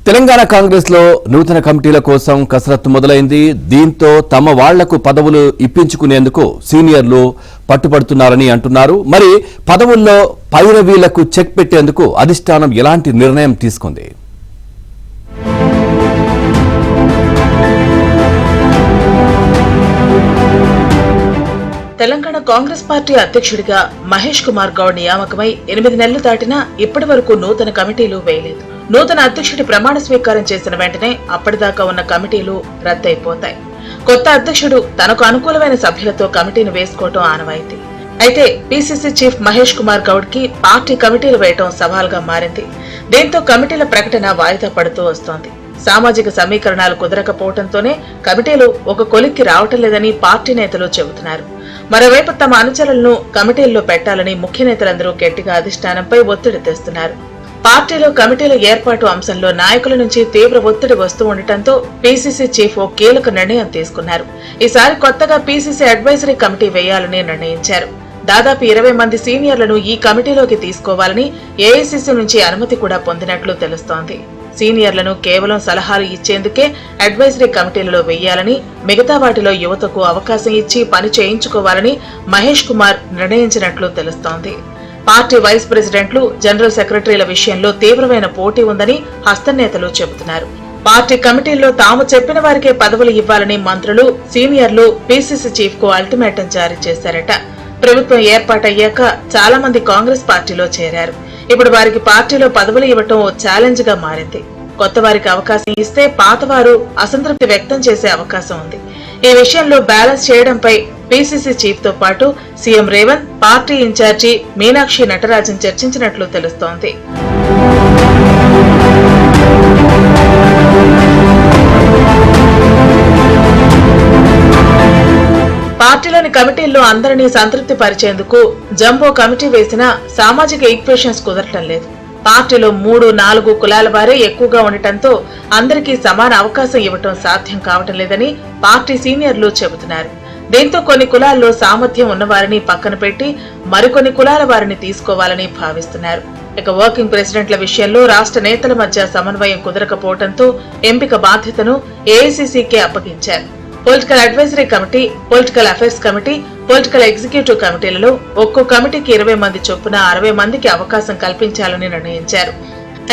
తెలంగాణ కాంగ్రెస్ లో నూతన కమిటీల కోసం కసరత్తు మొదలైంది. దీంతో తమ వాళ్లకు పదవులు ఇప్పించుకునేందుకు సీనియర్లు పట్టుబడుతున్నారని అంటున్నారు. మరి పదవుల్లో పైరవీలకు చెక్ పెట్టేందుకు అధిష్టానం ఎలాంటి నిర్ణయం తీసుకుంది? తెలంగాణ కాంగ్రెస్ పార్టీ అధ్యక్షుడిగా మహేష్ కుమార్ గౌడ్ నియామకమై 8 నెలలు దాటినా ఇప్పటి వరకు నూతన కమిటీలు వేయలేదు. నూతన అధ్యక్షుడి ప్రమాణ స్వీకారం చేసిన వెంటనే అప్పటిదాకా ఉన్న కమిటీలు రద్దయిపోతాయి. కొత్త అధ్యక్షుడు తనకు అనుకూలమైన సభ్యులతో కమిటీని వేసుకోవటం ఆనవాయితీ. అయితే పీసీసీ చీఫ్ మహేష్ కుమార్ గౌడ్ కి పార్టీ కమిటీలు వేయటం సవాల్గా మారింది. దీంతో కమిటీల ప్రకటన వాయిదా పడుతూ వస్తోంది. సామాజిక సమీకరణాలు కుదరకపోవడంతోనే కమిటీలు ఒక కొలిక్కి రావటం లేదని పార్టీ నేతలు చెబుతున్నారు. మరోవైపు తమ అనుచరులను కమిటీల్లో పెట్టాలని ముఖ్య నేతలందరూ గట్టిగా అధిష్టానంపై ఒత్తిడి తెస్తున్నారు. పార్టీలో కమిటీల ఏర్పాటు అంశంలో నాయకుల నుంచి తీవ్ర ఒత్తిడి వస్తూ ఉండటంతో పీసీసీ చీఫ్ ఓ కీలక నిర్ణయం తీసుకున్నారు. ఈసారి కొత్తగా పీసీసీ అడ్వైజరీ కమిటీ వేయాలని నిర్ణయించారు. దాదాపు 20 మంది సీనియర్లను ఈ కమిటీలోకి తీసుకోవాలని ఏఐసీసీ నుంచి అనుమతి కూడా పొందినట్లు తెలుస్తోంది. సీనియర్లను కేవలం సలహాలు ఇచ్చేందుకే అడ్వైజరీ కమిటీలలో వెయ్యాలని, మిగతా వాటిలో యువతకు అవకాశం ఇచ్చి పని చేయించుకోవాలని మహేష్ కుమార్ నిర్ణయించినట్లు తెలుస్తోంది. పార్టీ వైస్ ప్రెసిడెంట్లు, జనరల్ సెక్రటరీల విషయంలో తీవ్రమైన పోటీ ఉందని హస్తనేతలు చెబుతున్నారు. పార్టీ కమిటీల్లో తాము చెప్పిన వారికే పదవులు ఇవ్వాలని మంత్రులు, సీనియర్లు పీసీసీ చీఫ్ కు అల్టిమేటం జారీ చేశారట. ప్రభుత్వం ఏర్పాటయ్యాక చాలా మంది కాంగ్రెస్ పార్టీలో చేరారు. ఇప్పుడు వారికి పార్టీలో పదవులు ఇవ్వటం ఓ ఛాలెంజ్ గా మారింది. కొత్త వారికి అవకాశం ఇస్తే పాతవారు అసంతృప్తి వ్యక్తం చేసే అవకాశం ఉంది. ఈ విషయంలో బ్యాలెన్స్ చేయడంపై పీసీసీ చీఫ్ తో పాటు CM Revanth, party incharge Meenakshi Natarajan చర్చించినట్లు తెలుస్తోంది. పార్టీలోని కమిటీల్లో అందరినీ సంతృప్తి పరిచేందుకు జంబో కమిటీ వేసినా సామాజిక ఈక్వేషన్స్ కుదరటం లేదు. పార్టీలో 3-4 కులాల వారే ఎక్కువగా ఉండటంతో అందరికీ సమాన అవకాశం ఇవ్వటం సాధ్యం కావటం లేదని పార్టీ సీనియర్లు చెబుతున్నారు. దీంతో కొన్ని కులాల్లో సామర్థ్యం ఉన్నవారిని పక్కన పెట్టి మరికొన్ని కులాల వారిని తీసుకోవాలని భావిస్తున్నారు. ఇక వర్కింగ్ ప్రెసిడెంట్ల విషయంలో రాష్ట్ర నేతల మధ్య సమన్వయం కుదరకపోవడంతో ఎంపిక బాధ్యతను ఏఐసీసీకే అప్పగించారు. Political advisory committee, political affairs committee, political executive కమిటీలలో ఒక్కో కమిటీకి 20 మంది చొప్పున 60 మందికి అవకాశం కల్పించాలని నిర్ణయించారు.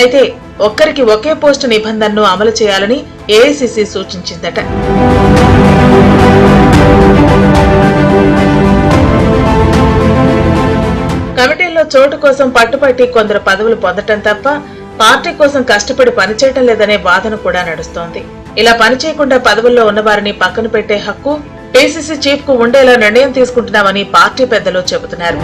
అయితే ఒక్కరికి ఒకే పోస్టు నిబంధనను అమలు చేయాలని ఏఐసీసీ సూచించిందట. కమిటీల్లో చోటు కోసం పట్టుపట్టి కొందరు పదవులు పొందటం తప్ప పార్టీ కోసం కష్టపడి పనిచేయటం లేదనే వాదన కూడా నడుస్తోంది. ఇలా పనిచేయకుండా పదవుల్లో ఉన్నవారిని పక్కన పెట్టే హక్కు పీసీసీ చీఫ్ కు ఉండేలా నిర్ణయం తీసుకుంటున్నామని పార్టీ పెద్దలు చెబుతున్నారు.